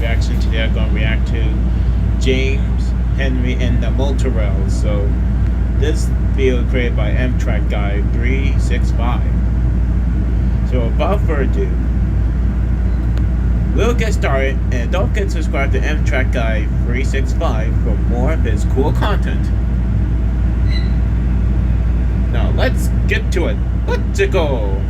reaction. Today I'm going to react to James, Henry, and the Motorail. So this video is created by M-Track-Guy365. So without further ado, we'll get started, and don't forget to subscribe to M-Track-Guy365 for more of his cool content. Now let's get to it. Let's go!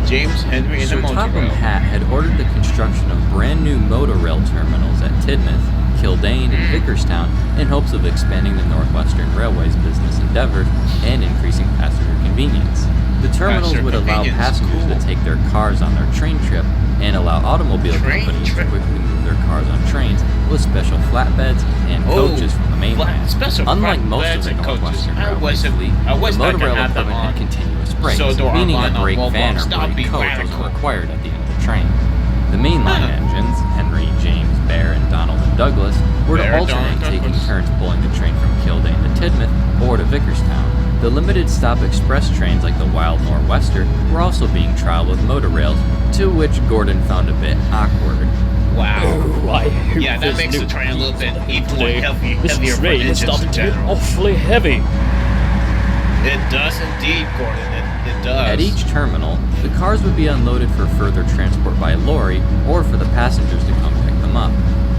James, Henry, and the Sir Topham Motorail. Hatt had ordered the construction of brand new Motorail terminals at Tidmouth, Kildane, and Vickerstown in hopes of expanding the Northwestern Railway's business endeavors and increasing passenger convenience. The terminals would allow passengers to take their cars on their train trip and allow automobile companies to quickly move their cars on trains with special flatbeds and coaches from the mainland. Unlike most of the Northwestern Railway fleet, the Motorail equipment had continuous brakes, meaning a brake van or brake coach wasn't required at the end of the train. The mainline engines, Henry, James, Bear, and Donald and Douglas, were to alternate taking turns pulling the train from Kildane to Tidmouth or to Vickerstown. The limited stop express trains like the Wild Nor'Wester were also being trialed with Motorails, to which Gordon found a bit awkward. Wow. Oh, yeah, that makes the train a little bit heavier this for train is engines starting in to get general. awfully heavy. It does indeed, Gordon. It does. At each terminal, the cars would be unloaded for further transport by lorry or for the passengers to come pick them up.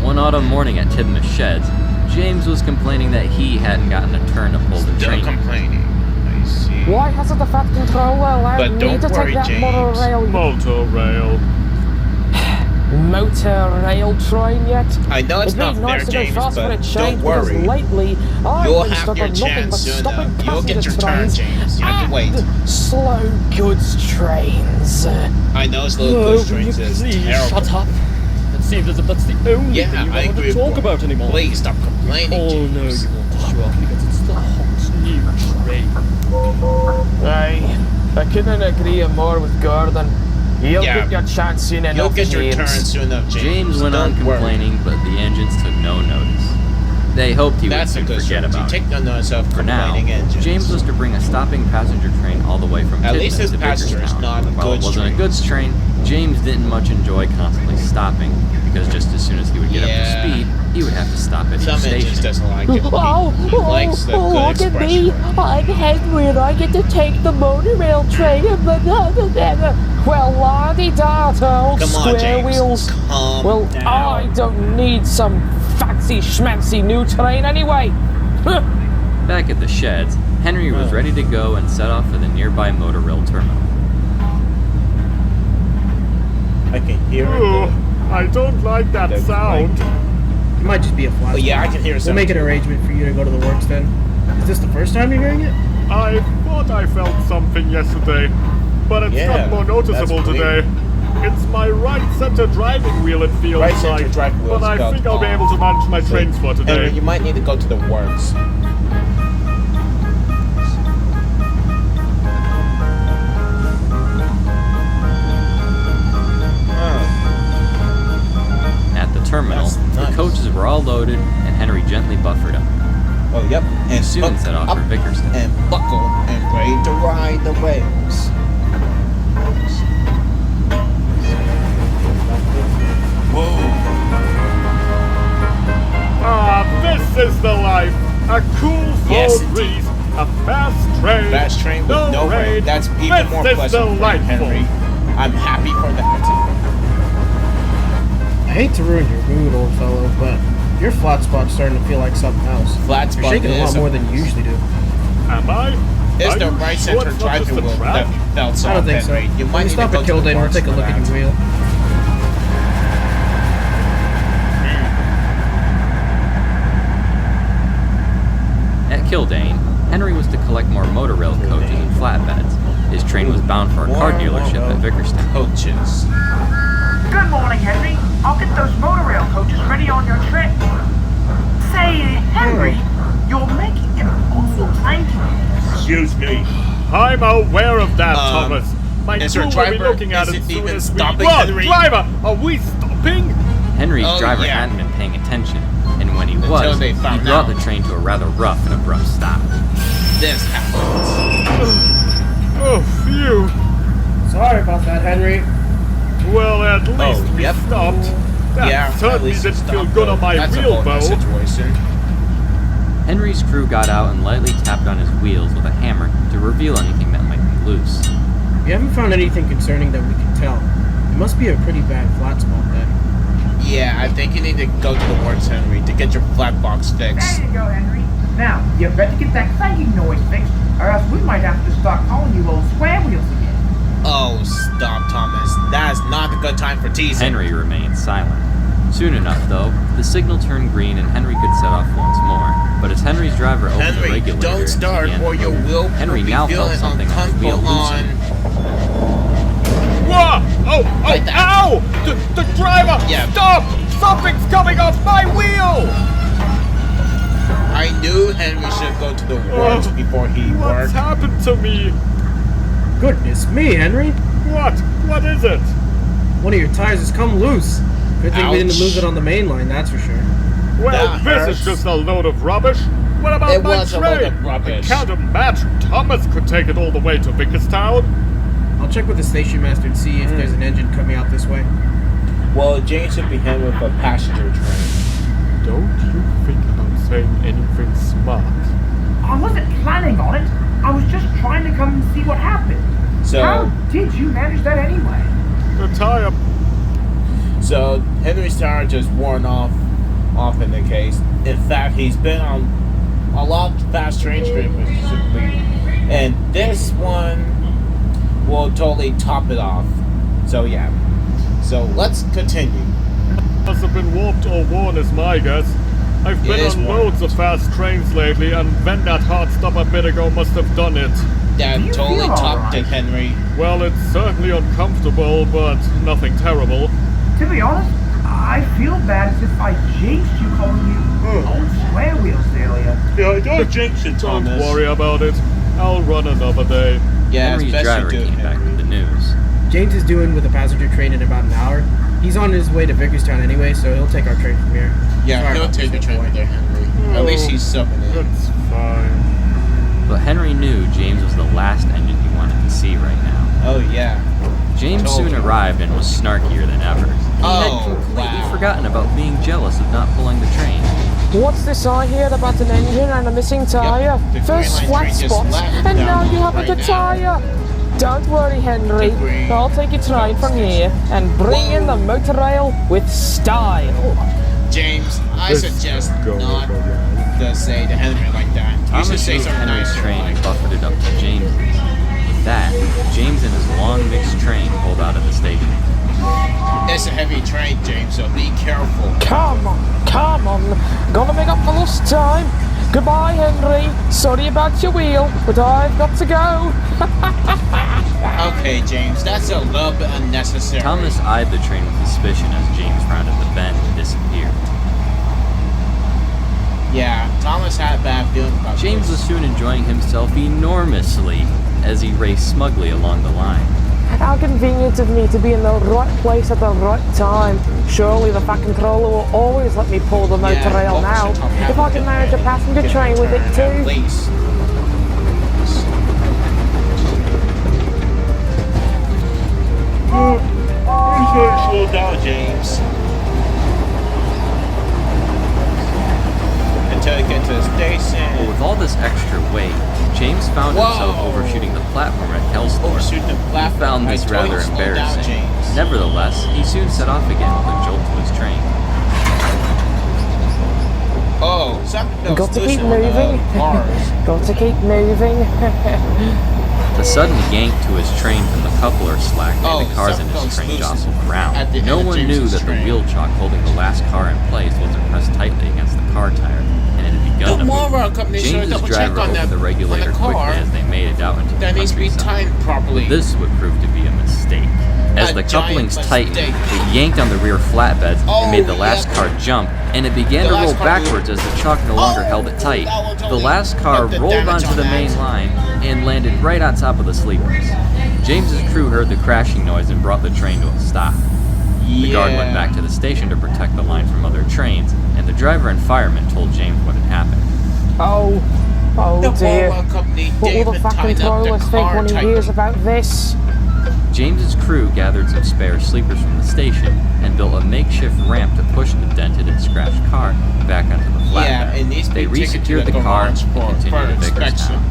One autumn morning at Tidmouth Sheds, James was complaining that he hadn't gotten a turn to pull the train. Still complaining. I see. Why hasn't the Fat Controller allowed But me don't to worry, take that James. Motorail. Motorail train yet? I know it's not fair, nice to go James, fast when but it don't changed, because worry. lately I've You'll been have stuck your on nothing chance but soon stopping enough. You'll get your turn, trains James. You have to wait. and slow goods trains. I know it's little goods trains is Please terrible. shut up. It seems as if that's the only Yeah, thing you I want agree to talk with about anymore. Please stop complaining, Oh James. no, you won't show up because it's the hot new train. Aye, I couldn't agree more with Gordon. You'll Yeah. get your chance soon enough, You'll get your James. turn soon enough, James. James went on Don't worry. complaining, but the engines took no notice. They hoped he would That's a soon good forget strategy. about it. Take no notice of For now, complaining engines. James was to bring a stopping passenger train all the way from At Tidmouth least his to passenger is Vickerstown. not a While it goods wasn't a train. goods train, James didn't much enjoy constantly stopping, because just as soon as he would get up Yeah. to speed, he would have to stop at each Some engines station. doesn't like it. He likes the good look at express me. train. I'm Henry and I get to take the monorail train. Well, la-di-da, old Come on, square James. wheels. Calm Well, down. I don't need some fancy schmancy new train anyway. Back at the sheds, Henry was ready to go and set off for the nearby Motorail terminal. I can hear Oh, it. I don't like that The sound. It might just be a flash. Oh, yeah, I can hear We'll something. make an arrangement for you to go to the works then. Is this the first time you're hearing it? I thought I felt something yesterday, but it's Yeah, got more noticeable that's weird. today. It's my right center driving wheel, it feels Right center like. driving wheel But is I felt think I'll be off. able to manage my trains for Henry, today. you might need to go to the works. At the terminal, That's nice. the coaches were all loaded, and Henry gently buffered them. Oh, yep. And Soon buck set off up for Vickerstown. and buckle and ready to ride the rails. Whoa. Ah, this is the life. A cool fall Yes, indeed. breeze, a fast train. Fast train with no rain. rain. That's even This more is pleasant for you, delightful. Henry. I'm happy for that. I hate to ruin your mood, old fellow, but your flat spot's starting to feel like something else. Flat You're spot shaking a lot is more than you usually do. Am I? It's Are the you right sure center it's not just driving the wheel track? that belts I off, don't think so. Henry. You When might you need to stop go at to the Kildane, we'll works take a for look at that. your wheel. At Kildane, Henry was to collect more Motorail coaches and flatbeds. His train was bound for a car dealership at Vickerstown. Coaches. Good morning, Henry. I'll get those monorail coaches ready on your trip. Say, Henry, you're making an awful cranky. Excuse me. I'm aware of that, Thomas. My is crew your will be driver- looking at is it it soon even as we... stopping, What? Henry? Driver, are we stopping? Henry's Oh, driver yeah. hadn't been paying attention, and when he Until was, they he found brought out. the train to a rather rough and abrupt stop. This happens. Oh, phew. Sorry about that, Henry. Well, at least we yep. stopped. That Yeah, at certainly least didn't it feel stopped, good though. on my That's a wheel, whole new though. situation. Henry's crew got out and lightly tapped on his wheels with a hammer to reveal anything that might be loose. We haven't found anything concerning that we can tell. It must be a pretty bad flat spot then. Yeah, I think you need to go to the works, Henry, to get your flat box fixed. There you go, Henry. Now, you better get that clanking noise fixed, or else we might have to start calling you old square wheels again. Oh, stop, Thomas. That is not a good time for teasing. Henry remained silent. Soon enough, though, the signal turned green and Henry could set off once more. But as Henry's driver opened the Henry, regulator don't and start began to or you move, will Henry be now felt feeling something on his wheel uncomfortable loosen. Whoa! Oh! Like that. Ow! The driver! Yeah. Stop! Something's coming off my wheel! I knew Henry should go to the works before he What's worked. happened to me? Goodness me, Henry! What? What is it? One of your tires has come loose. Good thing we didn't Ouch. lose it on the main line, that's for sure. Well, That this hurts. is just a load of rubbish. What about It my was a train? load of rubbish. I can't imagine Thomas could take it all the way to Vickerstown. I'll check with the station master and see if there's an engine coming out this way. Well, James should be heading with a passenger train. Don't you think about saying anything smart? I wasn't planning on it. I was just trying to come and see what happened. So, How did you manage that anyway? The tire. so Henry's tire just worn off in the case. In fact, he's been on a lot of fast train trips, and this one will totally top it off. So yeah. So let's continue. Must have been warped or worn is my guess. I've It been is on warped. loads of fast trains lately, and then that hard stop a bit ago must have done it. That Do you totally feel topped it, alright? Henry. Well, it's certainly uncomfortable, but nothing terrible. To be honest, I feel bad as if I jinxed you calling you old square wheels earlier. Yeah, don't jinx it, Don't Thomas. worry about it. I'll run another day. Yeah, Henry's it's best driver you do, came back Henry. with the news. James is doing with a passenger train in about an hour. He's on his way to Vickerstown anyway, so he'll take our train from here. Yeah, Sorry he'll about take the this, train boy. there, Henry. At least he's subbing it. That's fine. But Henry knew James was the last engine he wanted to see right now. Oh yeah. James Told soon you. arrived and was snarkier than ever. He Oh, had completely wow. forgotten about being jealous of not pulling the train. What's this I hear about an engine and a missing tyre? the First Green Line flat train just spots, left and down now you haven't right a now. tyre. Don't worry, Henry. The Green I'll take your train from here and bring in the Motorail with style. James, I This suggest go not around. to say to Henry like that. You should Thomas say moved something Henry's nicer. train and Like, buffered it up to James's. With that, James and his long mixed train pulled out of the station. it's a heavy train, James, so be careful. Come on. Gotta make up for lost time. Goodbye, Henry. Sorry about your wheel, but I've got to go. Okay, James, that's a little bit unnecessary. Thomas eyed the train with suspicion as James rounded the bend and disappeared. Yeah, Thomas had a bad feeling about James was this. soon enjoying himself enormously as he raced smugly along the line. How convenient of me to be in the right place at the right time. Surely the Fat Controller will always let me pull the Motorail now. If I can manage a passenger train with it too. Please. Slow down, James. Until you get to the But station. with all this extra weight, James found himself Whoa. overshooting the platform at Hellstorm. Overshooting the He platform. found this I told you rather to slow down, embarrassing. James. Nevertheless, he soon set off again with a jolt to his train. Oh, something else Got to keep loose on the moving. cars. Got to keep moving. The sudden yank to his train from the coupler slack made Oh, the cars in something his train loose jostle at around. the No end of one knew James's that the train. wheel chock holding the last car in place wasn't pressed tightly against the car tire, and it had begun The to move. Motorail company should James's double check driver on opened that the regulator on the car. quickly as they made it out into the That needs to be countryside. timed properly. This would prove to be a mistake. As A the giant couplings tightened, mistake. it yanked on the rear flatbeds Oh, and made the last yep. car jump, and it began The to last roll car backwards as the chalk no longer Oh, held it tight. that will The totally last car put the rolled damage onto on the that. main line and landed right on top of the sleepers. James's crew heard the crashing noise and brought the train to a stop. The guard went back to the station to protect the line from other trains, and the driver and fireman told James what had happened. Oh The dear. Motorail company What will the didn't Fat tighten up Controller the think car when he tightly. hears about this? James's crew gathered some spare sleepers from the station and built a makeshift ramp to push the dented and scratched car back onto the flatbed. Yeah, it needs to They be taken to resecured the car and garage for continued to Vickerstown.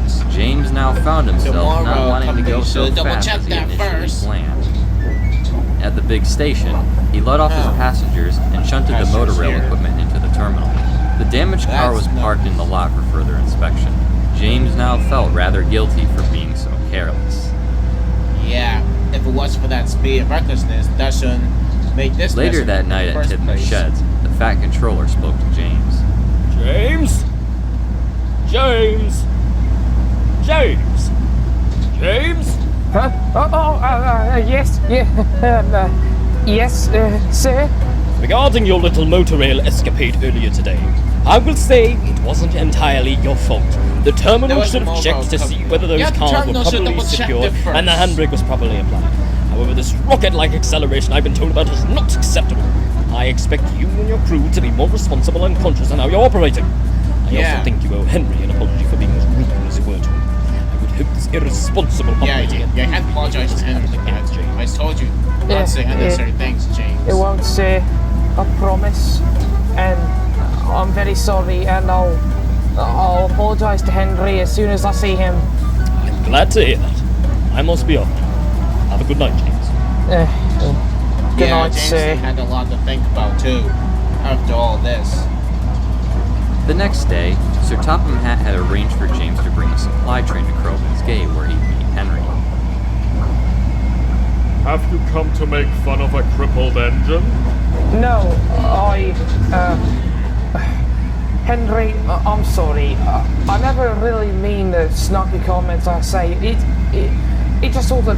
inspections. James now found himself not Tomorrow, wanting to go company so should double fast check as he that initially first. planned. At the big station, he let off his Oh. passengers and shunted the Passengers Motorail here. equipment into the terminal. The damaged car That's was parked in the lot for further inspection. James now felt rather guilty for being so careless. Yeah, if it wasn't for that speed and recklessness, that shouldn't make this Later mess that in night the at first Tidman's place. sheds, the fat controller spoke to James. James? James? James? James? Huh? Yes, yes, sir. Regarding your little Motorail escapade earlier today, I will say it wasn't entirely your fault. The There terminal was should a have mobile checked to see company. whether those Yeah, the cars were terminal should properly double-check secured it first. and the handbrake was properly applied. However, this rocket-like acceleration I've been told about is not acceptable. I expect you and your crew to be more responsible and conscious in how you're operating. I Yeah. also think you owe Henry an apology for being as rude as you were to him. I would hope this irresponsible Yeah, operating you can't apologize to him for that, James. I told you Yeah, not to say unnecessary yeah. things, James. It won't say, I promise. And I'm very sorry, and I'll apologise to Henry as soon as I see him. I'm glad to hear that. I must be off now. Have a good night, James. Good Yeah, night, James sir. had a lot to think about too, after all this. The next day, Sir Topham Hatt had arranged for James to bring a supply train to Crowman's Gate where he'd meet Henry. Have you come to make fun of a crippled engine? No, Henry, I'm sorry. I never really mean the snarky comments I say. It just sort of,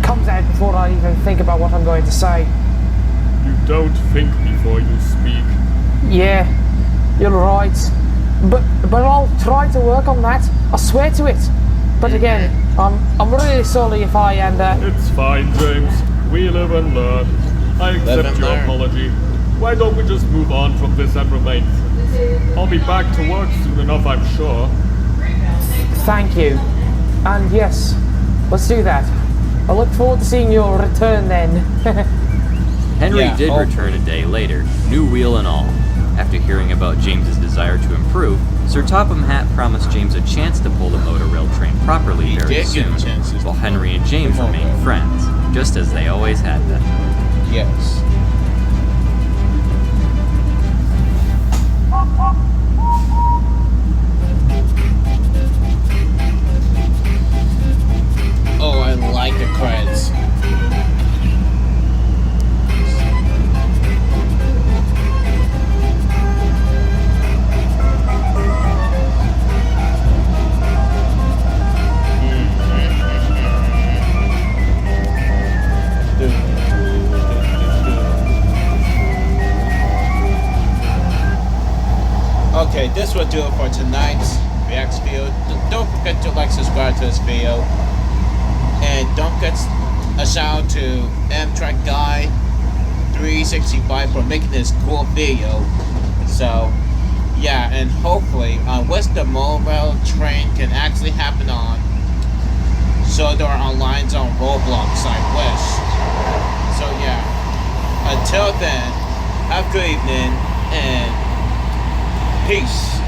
comes out before I even think about what I'm going to say. You don't think before you speak. Yeah, you're right. But I'll try to work on that. I swear to it. But again, I'm really sorry if I It's fine, James. We live and learn. I Live accept and your learn. apology. Why don't we just move on from this and remain friends? I'll be back to work soon enough, I'm sure. thank you. And yes, let's do that. I look forward to seeing your return then. Henry Yeah, did hopefully. return a day later, new wheel and all. After hearing about James's desire to improve, Sir Topham Hatt promised James a chance to pull the Motorail train properly He very did get soon, chances. while Henry and James Come on, remained man. friends, just as they always had been. Yes. Oh, I like the credits. Okay, this will do it for tonight's Reacts video. Don't forget to like, subscribe to this video. And don't forget a shout out to Amtrak Guy 365 for making this cool video. So, yeah, and hopefully, once the monorail train can actually happen on, so there are lines on Roblox, I wish. So, yeah, until then, have a good evening, and peace.